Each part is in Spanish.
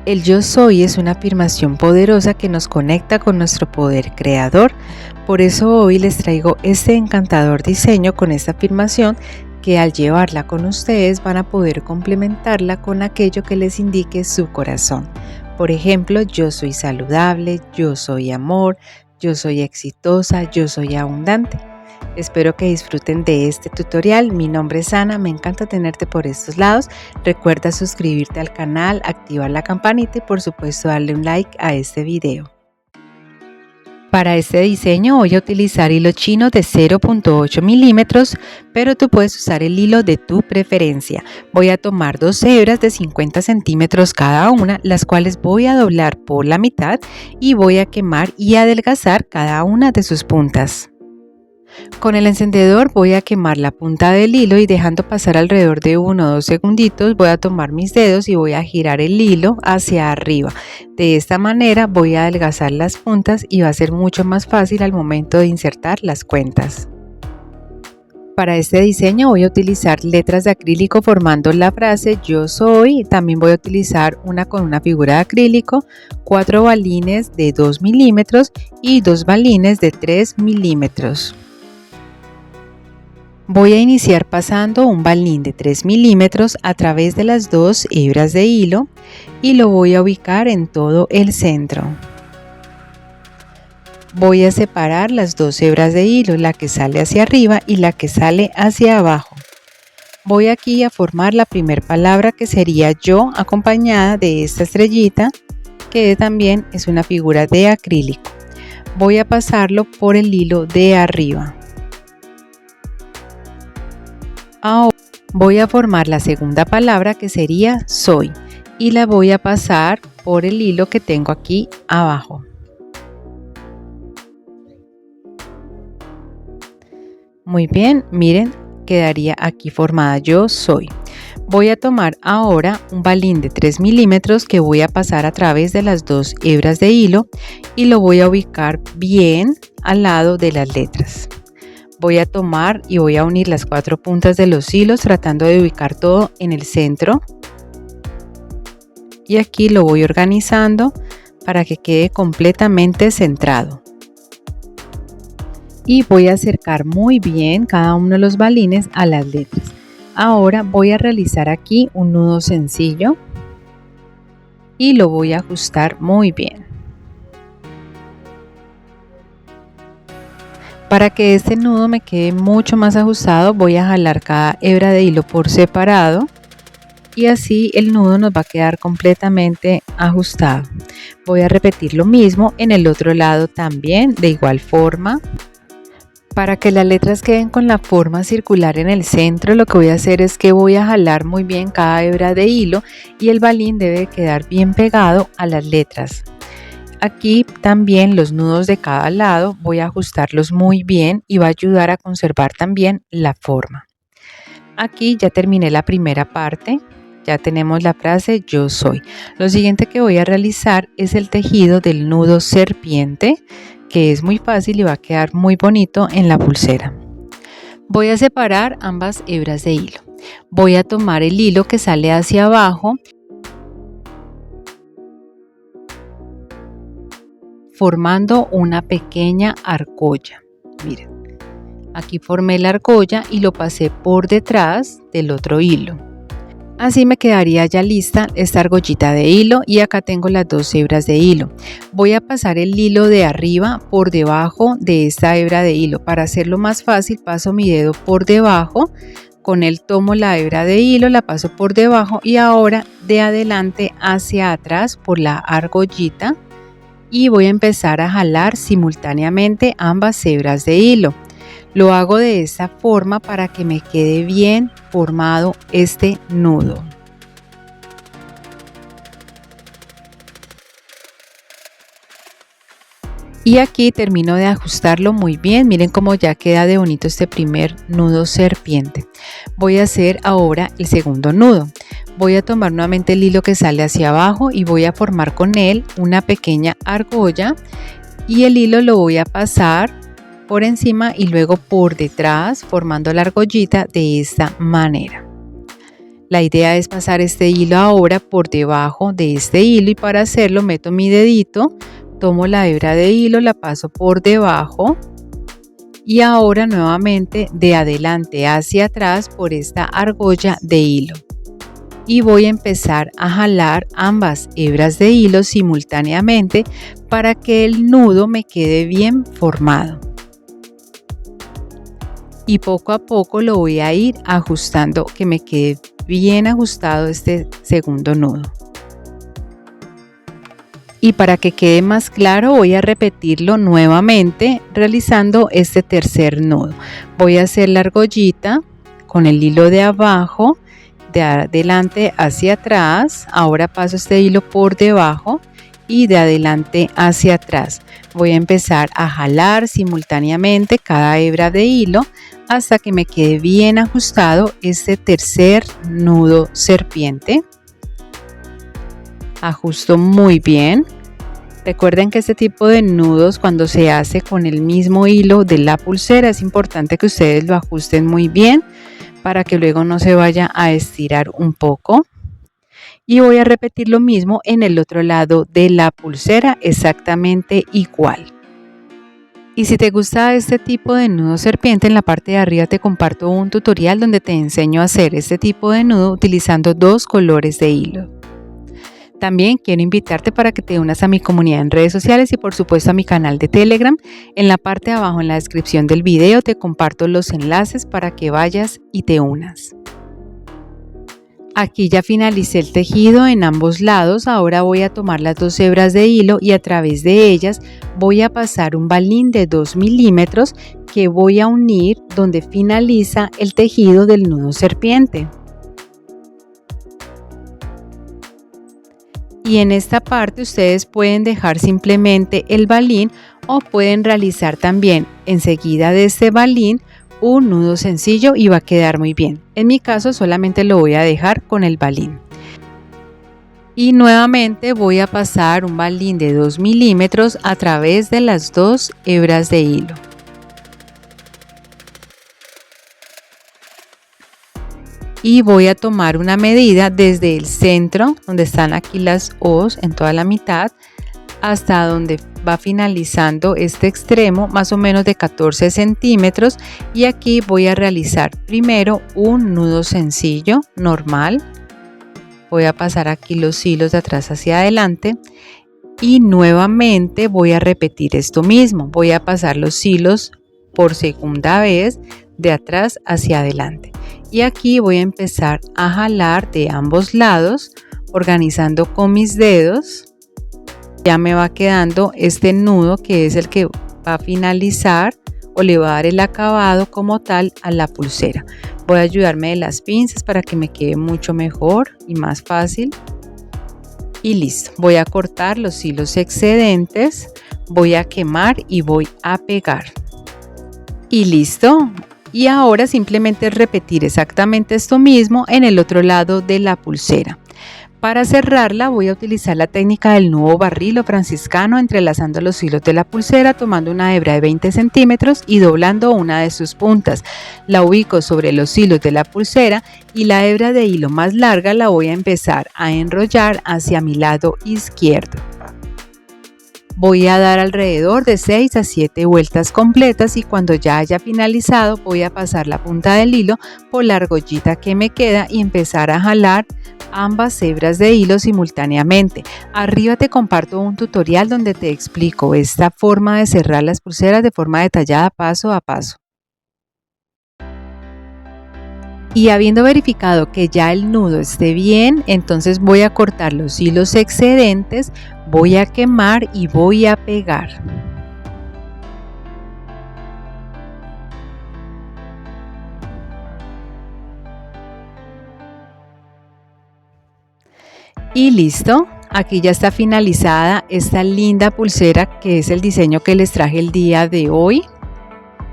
El yo soy es una afirmación poderosa que nos conecta con nuestro poder creador. Por eso hoy les traigo este encantador diseño con esta afirmación que al llevarla con ustedes van a poder complementarla con aquello que les indique su corazón. Por ejemplo, yo soy saludable, yo soy amor, yo soy exitosa, yo soy abundante. Espero que disfruten de este tutorial. Mi nombre es Ana, me encanta tenerte por estos lados. Recuerda suscribirte al canal, activar la campanita y por supuesto darle un like a este video. Para este diseño voy a utilizar hilo chino de 0.8 milímetros, pero tú puedes usar el hilo de tu preferencia. Voy a tomar dos hebras de 50 centímetros cada una, las cuales voy a doblar por la mitad y voy a quemar y adelgazar cada una de sus puntas. Con el encendedor voy a quemar la punta del hilo y dejando pasar alrededor de 1 o 2 segunditos voy a tomar mis dedos y voy a girar el hilo hacia arriba. De esta manera voy a adelgazar las puntas y va a ser mucho más fácil al momento de insertar las cuentas. Para este diseño voy a utilizar letras de acrílico formando la frase yo soy. También voy a utilizar una con una figura de acrílico, 4 balines de 2 milímetros y 2 balines de 3 milímetros. Voy a iniciar pasando un balín de 3 milímetros a través de las dos hebras de hilo y lo voy a ubicar en todo el centro. Voy a separar las dos hebras de hilo, la que sale hacia arriba y la que sale hacia abajo. Voy aquí a formar la primera palabra que sería yo, acompañada de esta estrellita que también es una figura de acrílico. Voy a pasarlo por el hilo de arriba. Ahora voy a formar la segunda palabra que sería soy y la voy a pasar por el hilo que tengo aquí abajo. Muy bien, miren, quedaría aquí formada yo soy. Voy a tomar ahora un balín de 3 milímetros que voy a pasar a través de las dos hebras de hilo y lo voy a ubicar bien al lado de las letras. Voy a tomar y voy a unir las 4 puntas de los hilos tratando de ubicar todo en el centro. Y aquí lo voy organizando para que quede completamente centrado. Y voy a acercar muy bien cada uno de los balines a las letras. Ahora voy a realizar aquí un nudo sencillo y lo voy a ajustar muy bien. Para que este nudo me quede mucho más ajustado voy a jalar cada hebra de hilo por separado y así el nudo nos va a quedar completamente ajustado. Voy a repetir lo mismo en el otro lado también de igual forma. Para que las letras queden con la forma circular en el centro, lo que voy a hacer es que voy a jalar muy bien cada hebra de hilo y el balín debe quedar bien pegado a las letras. Aquí también los nudos de cada lado voy a ajustarlos muy bien y va a ayudar a conservar también la forma. Aquí ya terminé la primera parte, ya tenemos la frase yo soy. Lo siguiente que voy a realizar es el tejido del nudo serpiente, que es muy fácil y va a quedar muy bonito en la pulsera. Voy a separar ambas hebras de hilo. Voy a tomar el hilo que sale hacia abajo, formando una pequeña argolla. Miren, aquí formé la argolla y lo pasé por detrás del otro hilo. Así me quedaría ya lista esta argollita de hilo y acá tengo las dos hebras de hilo. Voy a pasar el hilo de arriba por debajo de esta hebra de hilo. Para hacerlo más fácil paso mi dedo por debajo, con él tomo la hebra de hilo, la paso por debajo y ahora de adelante hacia atrás por la argollita. Y voy a empezar a jalar simultáneamente ambas hebras de hilo. Lo hago de esta forma para que me quede bien formado este nudo. Y aquí termino de ajustarlo muy bien. Miren cómo ya queda de bonito este primer nudo serpiente. Voy a hacer ahora el segundo nudo. Voy a tomar nuevamente el hilo que sale hacia abajo y voy a formar con él una pequeña argolla y el hilo lo voy a pasar por encima y luego por detrás formando la argollita de esta manera. La idea es pasar este hilo ahora por debajo de este hilo y para hacerlo meto mi dedito, tomo la hebra de hilo, la paso por debajo y ahora nuevamente de adelante hacia atrás por esta argolla de hilo. Y voy a empezar a jalar ambas hebras de hilo simultáneamente para que el nudo me quede bien formado. Y poco a poco lo voy a ir ajustando, que me quede bien ajustado este segundo nudo. Y para que quede más claro voy a repetirlo nuevamente realizando este tercer nudo. Voy a hacer la argollita con el hilo de abajo, de adelante hacia atrás. Ahora paso este hilo por debajo y de adelante hacia atrás. Voy a empezar a jalar simultáneamente cada hebra de hilo hasta que me quede bien ajustado este tercer nudo serpiente. Ajusto muy bien. Recuerden que este tipo de nudos cuando se hace con el mismo hilo de la pulsera es importante que ustedes lo ajusten muy bien para que luego no se vaya a estirar un poco. Y voy a repetir lo mismo en el otro lado de la pulsera, exactamente igual. Y si te gusta este tipo de nudo serpiente, en la parte de arriba te comparto un tutorial donde te enseño a hacer este tipo de nudo utilizando dos colores de hilo. También quiero invitarte para que te unas a mi comunidad en redes sociales y por supuesto a mi canal de Telegram. En la parte de abajo en la descripción del video te comparto los enlaces para que vayas y te unas. Aquí ya finalicé el tejido en ambos lados. Ahora voy a tomar las dos hebras de hilo y a través de ellas voy a pasar un balín de 2 milímetros que voy a unir donde finaliza el tejido del nudo serpiente. Y en esta parte ustedes pueden dejar simplemente el balín o pueden realizar también enseguida de este balín un nudo sencillo y va a quedar muy bien. En mi caso solamente lo voy a dejar con el balín. Y nuevamente voy a pasar un balín de 2 milímetros a través de las dos hebras de hilo. Y voy a tomar una medida desde el centro, donde están aquí las O's en toda la mitad, hasta donde va finalizando este extremo, más o menos de 14 centímetros. Y aquí voy a realizar primero un nudo sencillo, normal. Voy a pasar aquí los hilos de atrás hacia adelante. Y nuevamente voy a repetir esto mismo. Voy a pasar los hilos por segunda vez de atrás hacia adelante. Y aquí voy a empezar a jalar de ambos lados, organizando con mis dedos. Ya me va quedando este nudo que es el que va a finalizar o le va a dar el acabado como tal a la pulsera. Voy a ayudarme de las pinzas para que me quede mucho mejor y más fácil. Y listo, voy a cortar los hilos excedentes, voy a quemar y voy a pegar. Y listo. Y ahora simplemente repetir exactamente esto mismo en el otro lado de la pulsera. Para cerrarla voy a utilizar la técnica del nudo barril o franciscano, entrelazando los hilos de la pulsera, tomando una hebra de 20 centímetros y doblando una de sus puntas. La ubico sobre los hilos de la pulsera y la hebra de hilo más larga la voy a empezar a enrollar hacia mi lado izquierdo. Voy a dar alrededor de 6 a 7 vueltas completas y cuando ya haya finalizado voy a pasar la punta del hilo por la argollita que me queda y empezar a jalar ambas hebras de hilo simultáneamente. Arriba te comparto un tutorial donde te explico esta forma de cerrar las pulseras de forma detallada paso a paso. Y habiendo verificado que ya el nudo esté bien, entonces voy a cortar los hilos excedentes, voy a quemar y voy a pegar. Y listo, aquí ya está finalizada esta linda pulsera que es el diseño que les traje el día de hoy.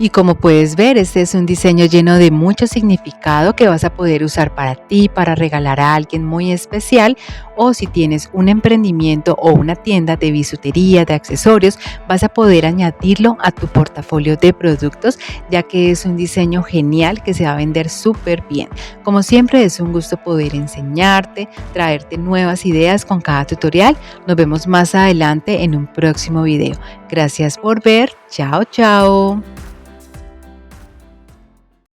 Y como puedes ver, este es un diseño lleno de mucho significado que vas a poder usar para ti, para regalar a alguien muy especial, o si tienes un emprendimiento o una tienda de bisutería, de accesorios, vas a poder añadirlo a tu portafolio de productos, ya que es un diseño genial que se va a vender súper bien. Como siempre, es un gusto poder enseñarte, traerte nuevas ideas con cada tutorial. Nos vemos más adelante en un próximo video. Gracias por ver. Chao, chao.